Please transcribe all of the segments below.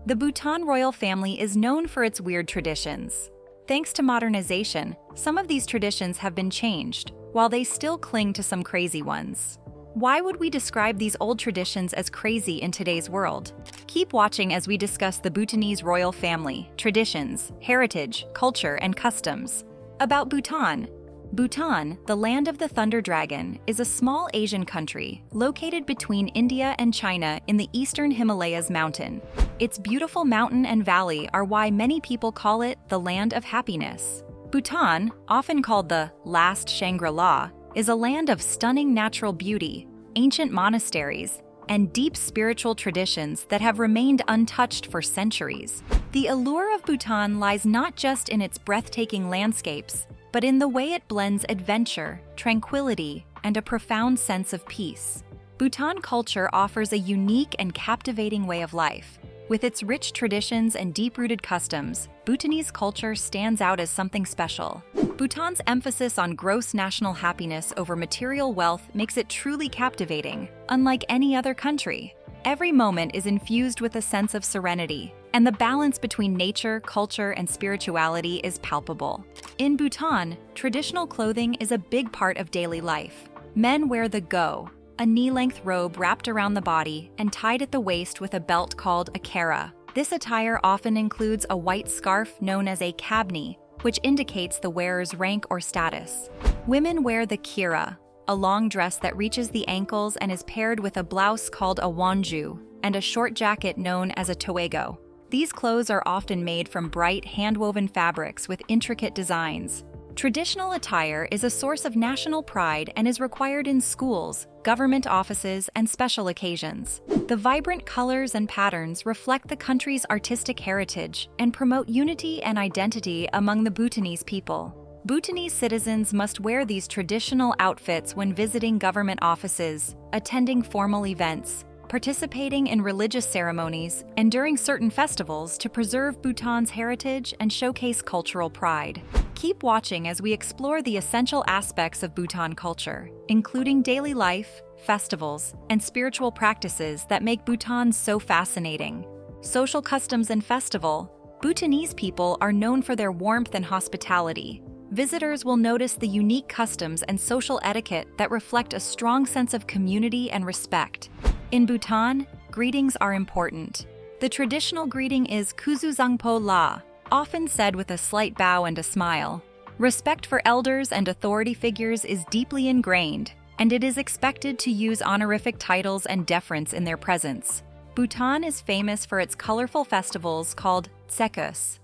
The Bhutan royal family is known for its weird traditions. Thanks to modernization, some of these traditions have been changed, while they still cling to some crazy ones. Why would we describe these old traditions as crazy in today's world? Keep watching as we discuss the Bhutanese royal family, traditions, heritage, culture, and customs. About Bhutan. Bhutan, the land of the thunder dragon, is a small Asian country located between India and China in the eastern Himalayas mountain. Its beautiful mountain and valley are why many people call it the land of happiness. Bhutan, often called the last Shangri-La, is a land of stunning natural beauty, ancient monasteries, and deep spiritual traditions that have remained untouched for centuries. The allure of Bhutan lies not just in its breathtaking landscapes, but in the way it blends adventure, tranquility, and a profound sense of peace. Bhutan culture offers a unique and captivating way of life. With its rich traditions and deep-rooted customs, Bhutanese culture stands out as something special. Bhutan's emphasis on gross national happiness over material wealth makes it truly captivating, unlike any other country. Every moment is infused with a sense of serenity, and the balance between nature, culture, and spirituality is palpable. In Bhutan, traditional clothing is a big part of daily life. Men wear the go, a knee-length robe wrapped around the body and tied at the waist with a belt called a kara. This attire often includes a white scarf known as a kabni, which indicates the wearer's rank or status. Women wear the kira, a long dress that reaches the ankles and is paired with a blouse called a wanju, and a short jacket known as a toego. These clothes are often made from bright, hand-woven fabrics with intricate designs. Traditional attire is a source of national pride and is required in schools, government offices, and special occasions. The vibrant colors and patterns reflect the country's artistic heritage and promote unity and identity among the Bhutanese people. Bhutanese citizens must wear these traditional outfits when visiting government offices, attending formal events, participating in religious ceremonies, and during certain festivals to preserve Bhutan's heritage and showcase cultural pride. Keep watching as we explore the essential aspects of Bhutan culture, including daily life, festivals, and spiritual practices that make Bhutan so fascinating. Social customs and festival. Bhutanese people are known for their warmth and hospitality. Visitors will notice the unique customs and social etiquette that reflect a strong sense of community and respect. In Bhutan, greetings are important. The traditional greeting is Kuzuzangpo La, often said with a slight bow and a smile. Respect for elders and authority figures is deeply ingrained, and it is expected to use honorific titles and deference in their presence. Bhutan is famous for its colorful festivals called tsekus.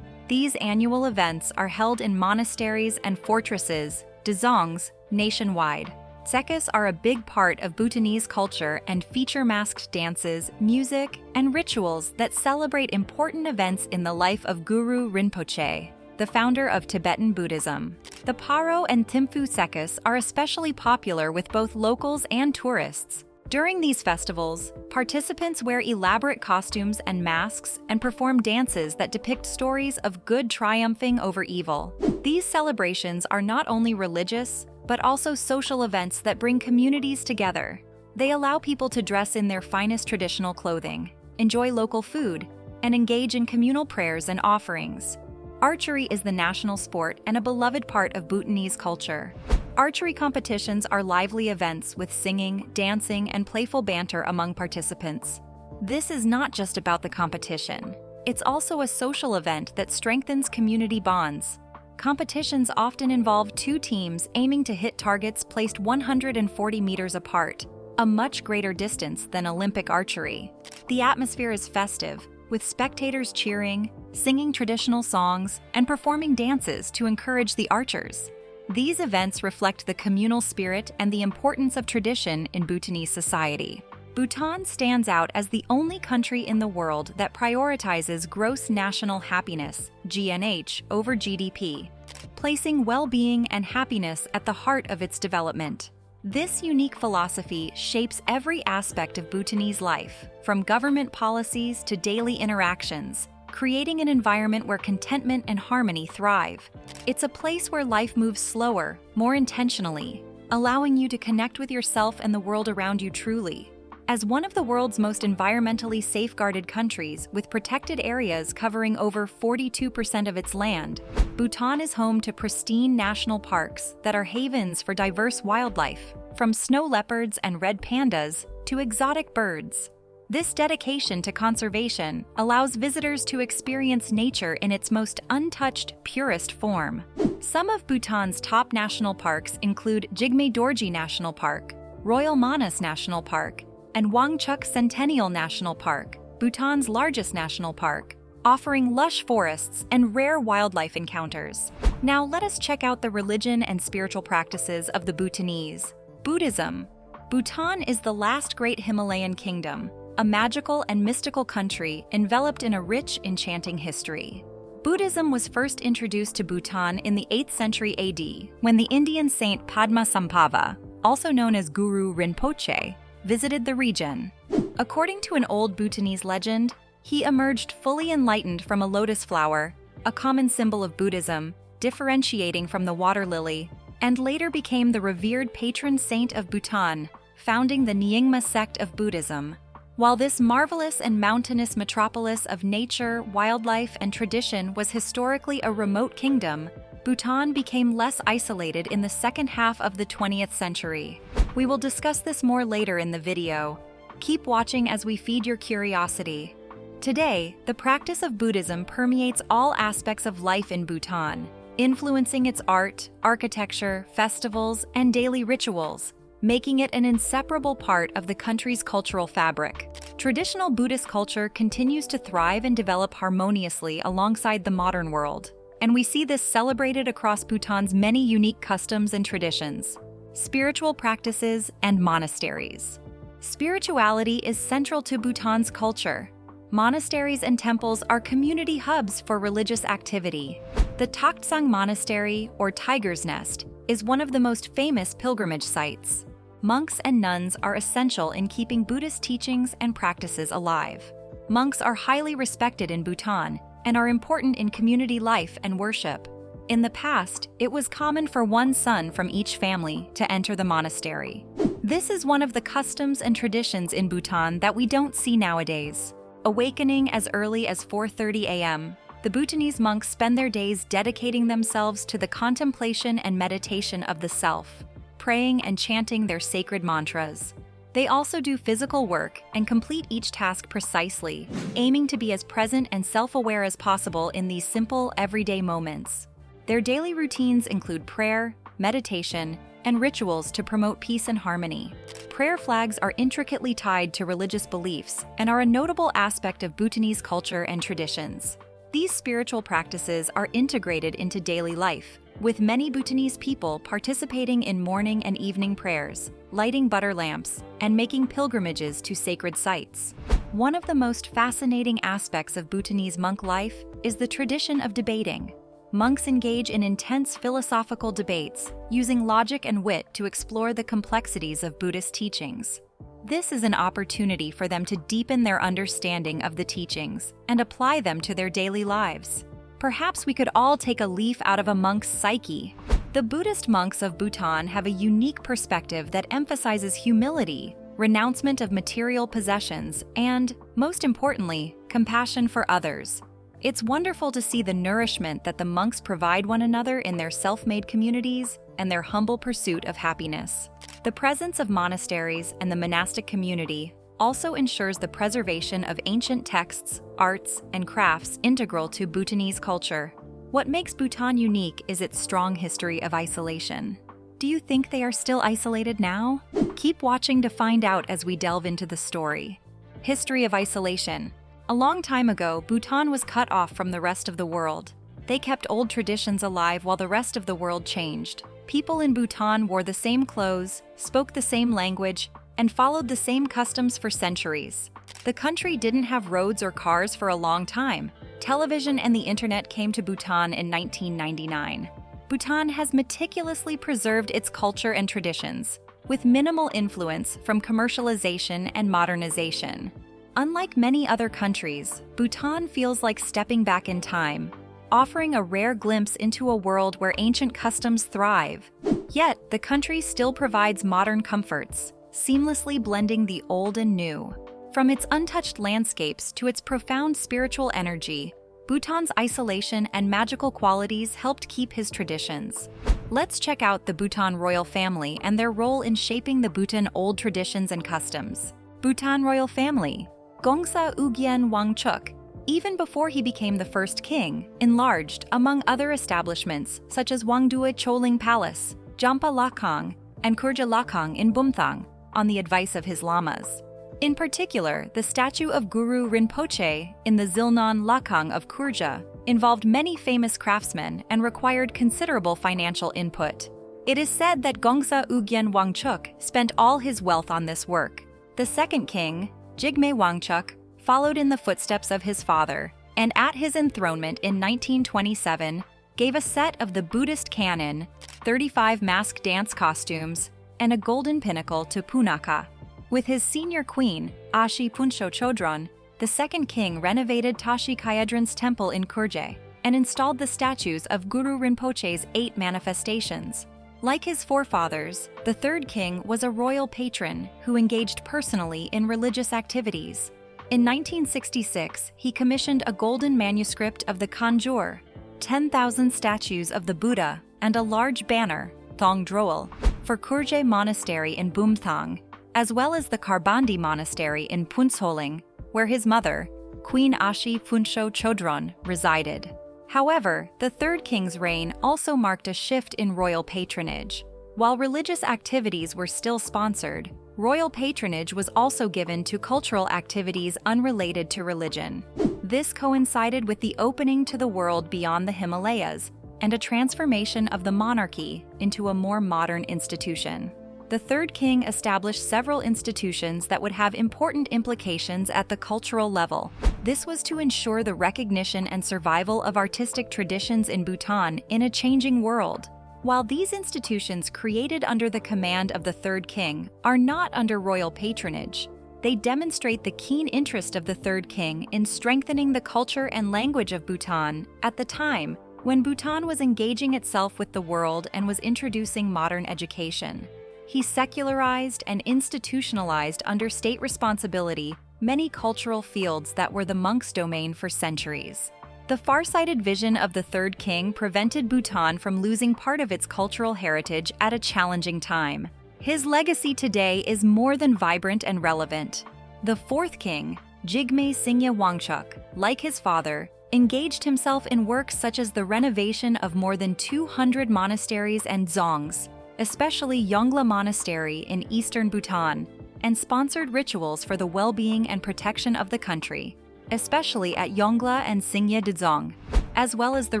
These annual events are held in monasteries and fortresses, dzongs, nationwide. Tsekus are a big part of Bhutanese culture and feature masked dances, music, and rituals that celebrate important events in the life of Guru Rinpoche, the founder of Tibetan Buddhism. The Paro and Thimphu Tsekus are especially popular with both locals and tourists. During these festivals, participants wear elaborate costumes and masks and perform dances that depict stories of good triumphing over evil. These celebrations are not only religious, but also social events that bring communities together. They allow people to dress in their finest traditional clothing, enjoy local food, and engage in communal prayers and offerings. Archery is the national sport and a beloved part of Bhutanese culture. Archery competitions are lively events with singing, dancing, and playful banter among participants. This is not just about the competition. It's also a social event that strengthens community bonds. Competitions often involve two teams aiming to hit targets placed 140 meters apart, a much greater distance than Olympic archery. The atmosphere is festive, with spectators cheering, singing traditional songs, and performing dances to encourage the archers. These events reflect the communal spirit and the importance of tradition in Bhutanese society. Bhutan stands out as the only country in the world that prioritizes gross national happiness, GNH, over GDP, placing well-being and happiness at the heart of its development. This unique philosophy shapes every aspect of Bhutanese life, from government policies to daily interactions, creating an environment where contentment and harmony thrive. It's a place where life moves slower, more intentionally, allowing you to connect with yourself and the world around you truly. As one of the world's most environmentally safeguarded countries with protected areas covering over 42% of its land, Bhutan is home to pristine national parks that are havens for diverse wildlife, from snow leopards and red pandas to exotic birds. This dedication to conservation allows visitors to experience nature in its most untouched, purest form. Some of Bhutan's top national parks include Jigme Dorji National Park, Royal Manas National Park, and Wangchuk Centennial National Park, Bhutan's largest national park, offering lush forests and rare wildlife encounters. Now let us check out the religion and spiritual practices of the Bhutanese. Buddhism. Bhutan is the last great Himalayan kingdom, a magical and mystical country enveloped in a rich, enchanting history. Buddhism was first introduced to Bhutan in the 8th century AD, when the Indian saint Padmasambhava, also known as Guru Rinpoche, visited the region. According to an old Bhutanese legend, he emerged fully enlightened from a lotus flower, a common symbol of Buddhism, differentiating from the water lily, and later became the revered patron saint of Bhutan, founding the Nyingma sect of Buddhism. While this marvelous and mountainous metropolis of nature, wildlife, and tradition was historically a remote kingdom, Bhutan became less isolated in the second half of the 20th century. We will discuss this more later in the video. Keep watching as we feed your curiosity. Today, the practice of Buddhism permeates all aspects of life in Bhutan, influencing its art, architecture, festivals, and daily rituals, making it an inseparable part of the country's cultural fabric. Traditional Buddhist culture continues to thrive and develop harmoniously alongside the modern world, and we see this celebrated across Bhutan's many unique customs and traditions. Spiritual practices and monasteries. Spirituality is central to Bhutan's culture. Monasteries and temples are community hubs for religious activity. The Taktsang Monastery, or Tiger's Nest, is one of the most famous pilgrimage sites. Monks and nuns are essential in keeping Buddhist teachings and practices alive. Monks are highly respected in Bhutan and are important in community life and worship. In the past, it was common for one son from each family to enter the monastery. This is one of the customs and traditions in Bhutan that we don't see nowadays. Awakening as early as 4:30 a.m., the Bhutanese monks spend their days dedicating themselves to the contemplation and meditation of the self, praying and chanting their sacred mantras. They also do physical work and complete each task precisely, aiming to be as present and self-aware as possible in these simple, everyday moments. Their daily routines include prayer, meditation, and rituals to promote peace and harmony. Prayer flags are intricately tied to religious beliefs and are a notable aspect of Bhutanese culture and traditions. These spiritual practices are integrated into daily life, with many Bhutanese people participating in morning and evening prayers, lighting butter lamps, and making pilgrimages to sacred sites. One of the most fascinating aspects of Bhutanese monk life is the tradition of debating. Monks engage in intense philosophical debates, using logic and wit to explore the complexities of Buddhist teachings. This is an opportunity for them to deepen their understanding of the teachings and apply them to their daily lives. Perhaps we could all take a leaf out of a monk's psyche. The Buddhist monks of Bhutan have a unique perspective that emphasizes humility, renouncement of material possessions, and, most importantly, compassion for others. It's wonderful to see the nourishment that the monks provide one another in their self-made communities and their humble pursuit of happiness. The presence of monasteries and the monastic community also ensures the preservation of ancient texts, arts, and crafts integral to Bhutanese culture. What makes Bhutan unique is its strong history of isolation. Do you think they are still isolated now? Keep watching to find out as we delve into the story. History of isolation. A long time ago, Bhutan was cut off from the rest of the world. They kept old traditions alive while the rest of the world changed. People in Bhutan wore the same clothes, spoke the same language, and followed the same customs for centuries. The country didn't have roads or cars for a long time. Television and the internet came to Bhutan in 1999. Bhutan has meticulously preserved its culture and traditions, with minimal influence from commercialization and modernization. Unlike many other countries, Bhutan feels like stepping back in time, offering a rare glimpse into a world where ancient customs thrive. Yet, the country still provides modern comforts, seamlessly blending the old and new. From its untouched landscapes to its profound spiritual energy, Bhutan's isolation and magical qualities helped keep his traditions. Let's check out the Bhutan royal family and their role in shaping the Bhutan old traditions and customs. Bhutan royal family. Gongsa Ugyen Wangchuk, even before he became the first king, enlarged among other establishments such as Wangdue Choling Palace, Jampa Lakang, and Kurja Lakang in Bumthang, on the advice of his lamas. In particular, the statue of Guru Rinpoche in the Zilnon Lakang of Kurja involved many famous craftsmen and required considerable financial input. It is said that Gongsa Ugyen Wangchuk spent all his wealth on this work. The second king, Jigme Wangchuk, followed in the footsteps of his father, and at his enthronement in 1927, gave a set of the Buddhist canon, 35 mask dance costumes, and a golden pinnacle to Punakha. With his senior queen, Ashi Punsho Chodron, the second king renovated Tashi Kayadran's temple in Kurje and installed the statues of Guru Rinpoche's 8 manifestations. Like his forefathers, the third king was a royal patron who engaged personally in religious activities. In 1966, he commissioned a golden manuscript of the Kanjur, 10,000 statues of the Buddha, and a large banner, Thong Droel, for Kurje Monastery in Bumthang, as well as the Karbandi Monastery in Punsholing, where his mother, Queen Ashi Punsho Chodron, resided. However, the third king's reign also marked a shift in royal patronage. While religious activities were still sponsored, royal patronage was also given to cultural activities unrelated to religion. This coincided with the opening to the world beyond the Himalayas and a transformation of the monarchy into a more modern institution. The third king established several institutions that would have important implications at the cultural level. This was to ensure the recognition and survival of artistic traditions in Bhutan in a changing world. While these institutions created under the command of the third king are not under royal patronage, they demonstrate the keen interest of the third king in strengthening the culture and language of Bhutan at the time when Bhutan was engaging itself with the world and was introducing modern education. He secularized and institutionalized under state responsibility many cultural fields that were the monks' domain for centuries. The far-sighted vision of the third king prevented Bhutan from losing part of its cultural heritage at a challenging time. His legacy today is more than vibrant and relevant. The fourth king, Jigme Singye Wangchuk, like his father, engaged himself in works such as the renovation of more than 200 monasteries and dzongs, especially Yongla Monastery in eastern Bhutan, and sponsored rituals for the well-being and protection of the country, especially at Yongla and Singye Dzong, as well as the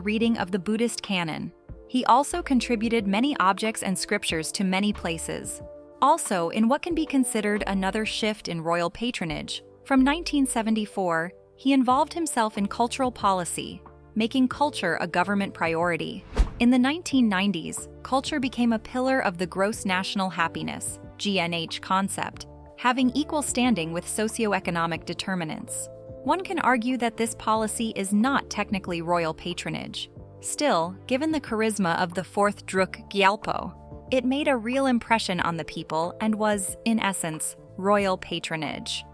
reading of the Buddhist canon. He also contributed many objects and scriptures to many places. Also, in what can be considered another shift in royal patronage, from 1974, he involved himself in cultural policy, making culture a government priority. In the 1990s, culture became a pillar of the gross national happiness (GNH) concept, having equal standing with socioeconomic determinants. One can argue that this policy is not technically royal patronage. Still, given the charisma of the fourth Druk Gyalpo, it made a real impression on the people and was, in essence, royal patronage.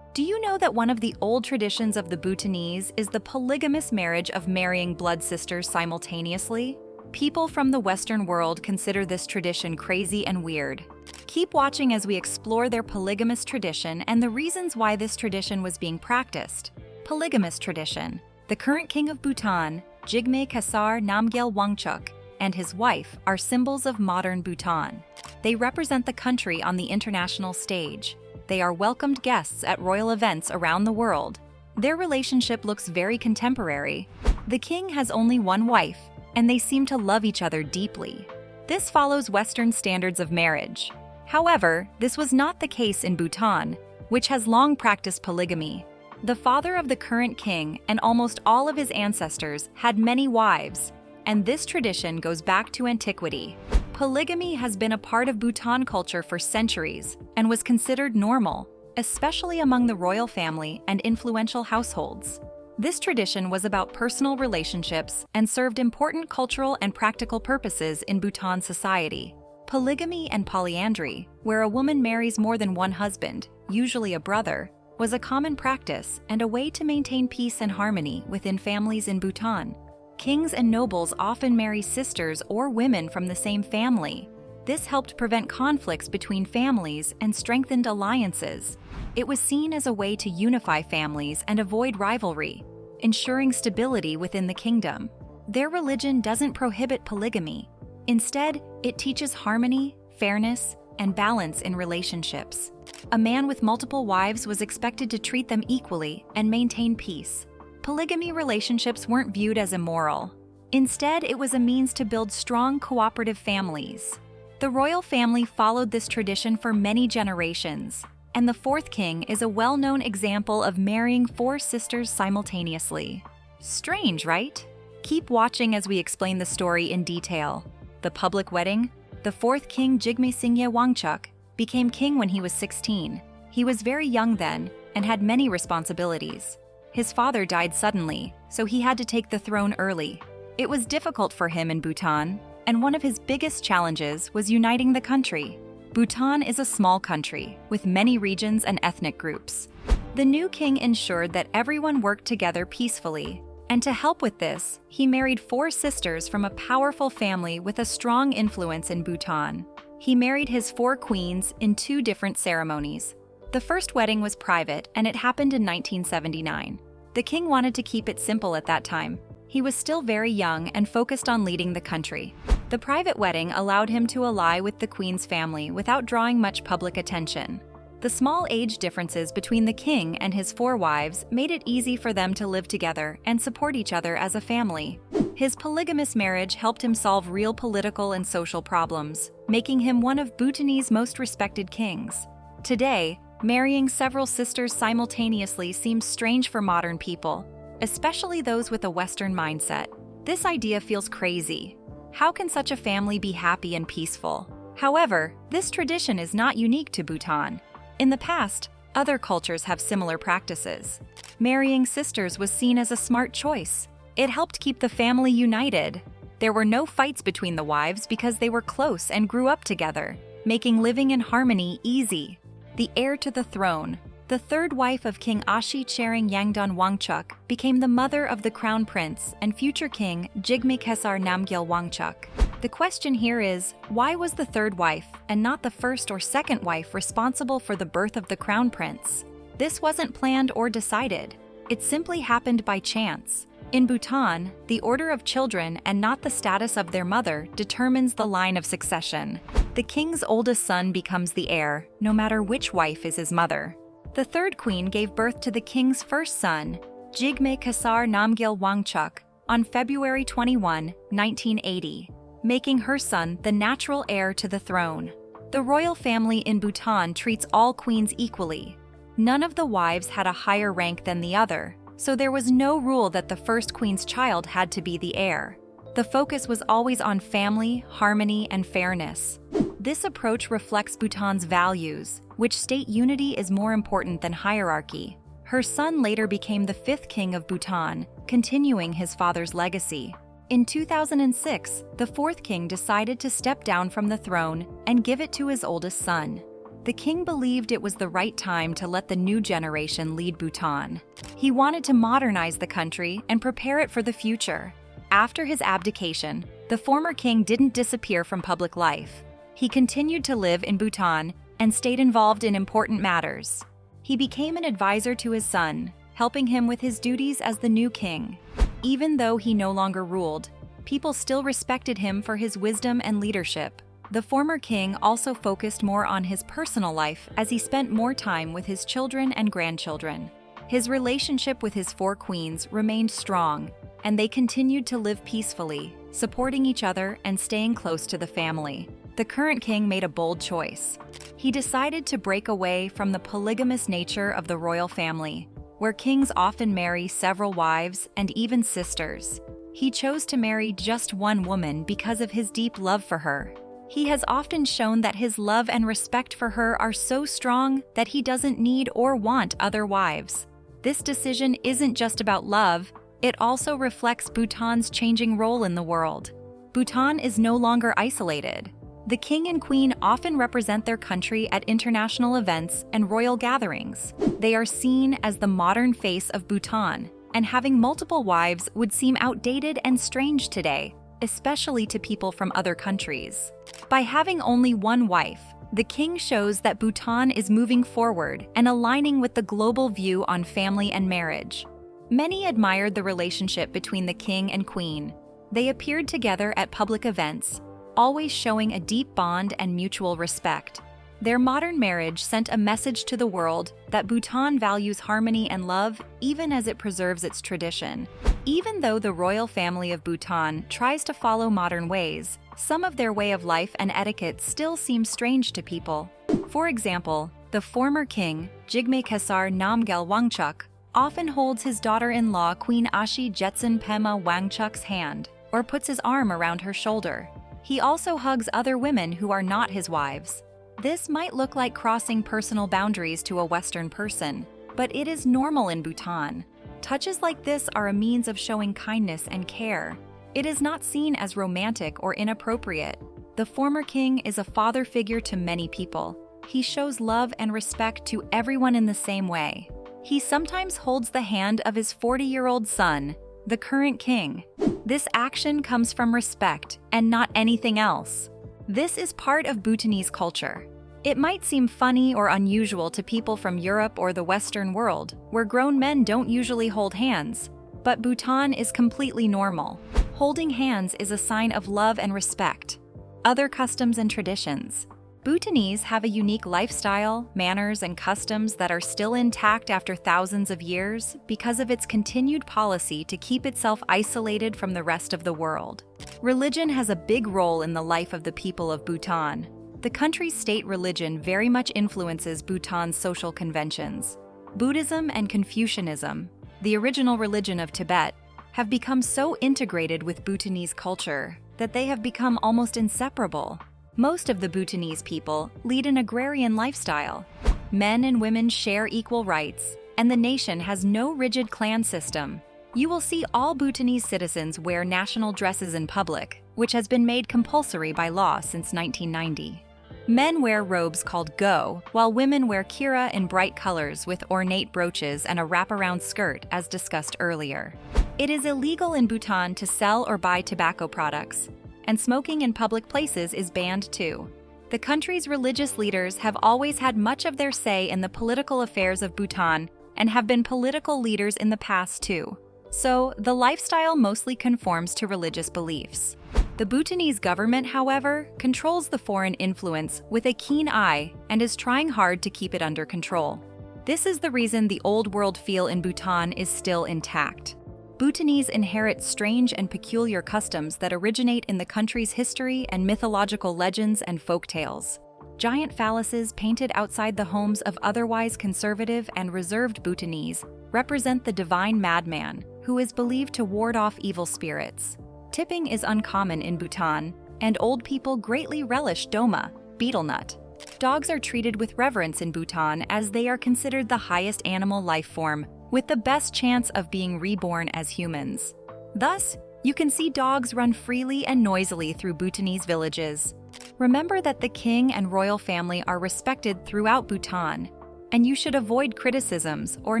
Do you know that one of the old traditions of the Bhutanese is the polygamous marriage of marrying blood sisters simultaneously? People from the Western world consider this tradition crazy and weird. Keep watching as we explore their polygamous tradition and the reasons why this tradition was being practiced. Polygamous tradition. The current king of Bhutan, Jigme Khesar Namgyel Wangchuk, and his wife are symbols of modern Bhutan. They represent the country on the international stage. They are welcomed guests at royal events around the world. Their relationship looks very contemporary. The king has only one wife, and they seem to love each other deeply. This follows Western standards of marriage. However, this was not the case in Bhutan, which has long practiced polygamy. The father of the current king and almost all of his ancestors had many wives, and this tradition goes back to antiquity. Polygamy has been a part of Bhutan culture for centuries and was considered normal, especially among the royal family and influential households. This tradition was about personal relationships and served important cultural and practical purposes in Bhutan society. Polygamy and polyandry, where a woman marries more than one husband, usually a brother, was a common practice and a way to maintain peace and harmony within families in Bhutan. Kings and nobles often marry sisters or women from the same family. This helped prevent conflicts between families and strengthened alliances. It was seen as a way to unify families and avoid rivalry, ensuring stability within the kingdom. Their religion doesn't prohibit polygamy. Instead, it teaches harmony, fairness, and balance in relationships. A man with multiple wives was expected to treat them equally and maintain peace. Polygamy relationships weren't viewed as immoral. Instead, it was a means to build strong, cooperative families. The royal family followed this tradition for many generations, and the fourth king is a well-known example of marrying 4 sisters simultaneously. Strange, right? Keep watching as we explain the story in detail. The public wedding. The fourth king Jigme Singye Wangchuck became king when he was 16. He was very young then and had many responsibilities. His father died suddenly, so he had to take the throne early. It was difficult for him in Bhutan, and one of his biggest challenges was uniting the country. Bhutan is a small country with many regions and ethnic groups. The new king ensured that everyone worked together peacefully, and to help with this, he married 4 sisters from a powerful family with a strong influence in Bhutan. He married his 4 queens in 2 different ceremonies. The first wedding was private, and it happened in 1979. The king wanted to keep it simple at that time. He was still very young and focused on leading the country. The private wedding allowed him to ally with the queen's family without drawing much public attention. The small age differences between the king and his 4 wives made it easy for them to live together and support each other as a family. His polygamous marriage helped him solve real political and social problems, making him one of Bhutanese most respected kings. Today, marrying several sisters simultaneously seems strange for modern people, especially those with a Western mindset. This idea feels crazy. How can such a family be happy and peaceful? However, this tradition is not unique to Bhutan. In the past, other cultures have similar practices. Marrying sisters was seen as a smart choice. It helped keep the family united. There were no fights between the wives because they were close and grew up together, making living in harmony easy. The heir to the throne. The third wife of King Ashi Chering Yangdan Wangchuck became the mother of the crown prince and future king Jigme Kesar Namgyal Wangchuck. The question here is, why was the third wife and not the first or second wife responsible for the birth of the crown prince? This wasn't planned or decided. It simply happened by chance. In Bhutan, the order of children and not the status of their mother determines the line of succession. The king's oldest son becomes the heir, no matter which wife is his mother. The third queen gave birth to the king's first son, Jigme Kesar Namgyal Wangchuck, on February 21, 1980, making her son the natural heir to the throne. The royal family in Bhutan treats all queens equally. None of the wives had a higher rank than the other, so there was no rule that the first queen's child had to be the heir. The focus was always on family, harmony, and fairness. This approach reflects Bhutan's values, which state unity is more important than hierarchy. Her son later became the 5th king of Bhutan, continuing his father's legacy. In 2006, the 4th king decided to step down from the throne and give it to his oldest son. The king believed it was the right time to let the new generation lead Bhutan. He wanted to modernize the country and prepare it for the future. After his abdication, the former king didn't disappear from public life. He continued to live in Bhutan and stayed involved in important matters. He became an advisor to his son, helping him with his duties as the new king. Even though he no longer ruled, people still respected him for his wisdom and leadership. The former king also focused more on his personal life as he spent more time with his children and grandchildren. His relationship with his 4 queens remained strong, and they continued to live peacefully, supporting each other and staying close to the family. The current king made a bold choice. He decided to break away from the polygamous nature of the royal family, where kings often marry several wives and even sisters. He chose to marry just one woman because of his deep love for her. He has often shown that his love and respect for her are so strong that he doesn't need or want other wives. This decision isn't just about love, it also reflects Bhutan's changing role in the world. Bhutan is no longer isolated. The king and queen often represent their country at international events and royal gatherings. They are seen as the modern face of Bhutan, and having multiple wives would seem outdated and strange today, especially to people from other countries. By having only one wife, the king shows that Bhutan is moving forward and aligning with the global view on family and marriage. Many admired the relationship between the king and queen. They appeared together at public events, always showing a deep bond and mutual respect. Their modern marriage sent a message to the world that Bhutan values harmony and love even as it preserves its tradition. Even though the royal family of Bhutan tries to follow modern ways, some of their way of life and etiquette still seem strange to people. For example, the former king, Jigme Khesar Namgyal Wangchuck, often holds his daughter-in-law Queen Ashi Jetsun Pema Wangchuck's hand or puts his arm around her shoulder. He also hugs other women who are not his wives. This might look like crossing personal boundaries to a Western person, but it is normal in Bhutan. Touches like this are a means of showing kindness and care. It is not seen as romantic or inappropriate. The former king is a father figure to many people. He shows love and respect to everyone in the same way. He sometimes holds the hand of his 40-year-old son, the current king. This action comes from respect and not anything else. This is part of Bhutanese culture. It might seem funny or unusual to people from Europe or the Western world, where grown men don't usually hold hands, but Bhutan is completely normal. Holding hands is a sign of love and respect. Other customs and traditions. Bhutanese have a unique lifestyle, manners, and customs that are still intact after thousands of years because of its continued policy to keep itself isolated from the rest of the world. Religion has a big role in the life of the people of Bhutan. The country's state religion very much influences Bhutan's social conventions. Buddhism and Confucianism, the original religion of Tibet, have become so integrated with Bhutanese culture that they have become almost inseparable. Most of the Bhutanese people lead an agrarian lifestyle. Men and women share equal rights, and the nation has no rigid clan system. You will see all Bhutanese citizens wear national dresses in public, which has been made compulsory by law since 1990. Men wear robes called go, while women wear kira in bright colors with ornate brooches and a wraparound skirt, as discussed earlier. It is illegal in Bhutan to sell or buy tobacco products, and smoking in public places is banned too. The country's religious leaders have always had much of their say in the political affairs of Bhutan and have been political leaders in the past too. So, the lifestyle mostly conforms to religious beliefs. The Bhutanese government, however, controls the foreign influence with a keen eye and is trying hard to keep it under control. This is the reason the old world feel in Bhutan is still intact. Bhutanese inherit strange and peculiar customs that originate in the country's history and mythological legends and folktales. Giant phalluses painted outside the homes of otherwise conservative and reserved Bhutanese represent the divine madman, who is believed to ward off evil spirits. Tipping is uncommon in Bhutan, and old people greatly relish doma, betel nut. Dogs are treated with reverence in Bhutan as they are considered the highest animal life form, with the best chance of being reborn as humans. Thus, you can see dogs run freely and noisily through Bhutanese villages. Remember that the king and royal family are respected throughout Bhutan, and you should avoid criticisms or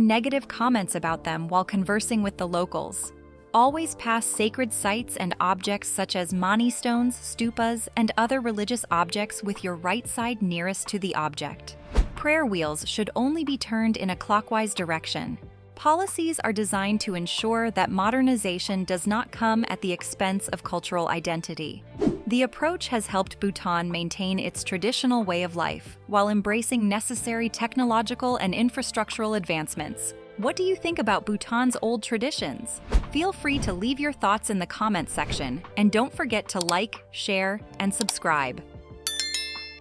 negative comments about them while conversing with the locals. Always pass sacred sites and objects such as mani stones, stupas, and other religious objects with your right side nearest to the object. Prayer wheels should only be turned in a clockwise direction. Policies are designed to ensure that modernization does not come at the expense of cultural identity. The approach has helped Bhutan maintain its traditional way of life while embracing necessary technological and infrastructural advancements. What do you think about Bhutan's old traditions? Feel free to leave your thoughts in the comments section, and don't forget to like, share, and subscribe.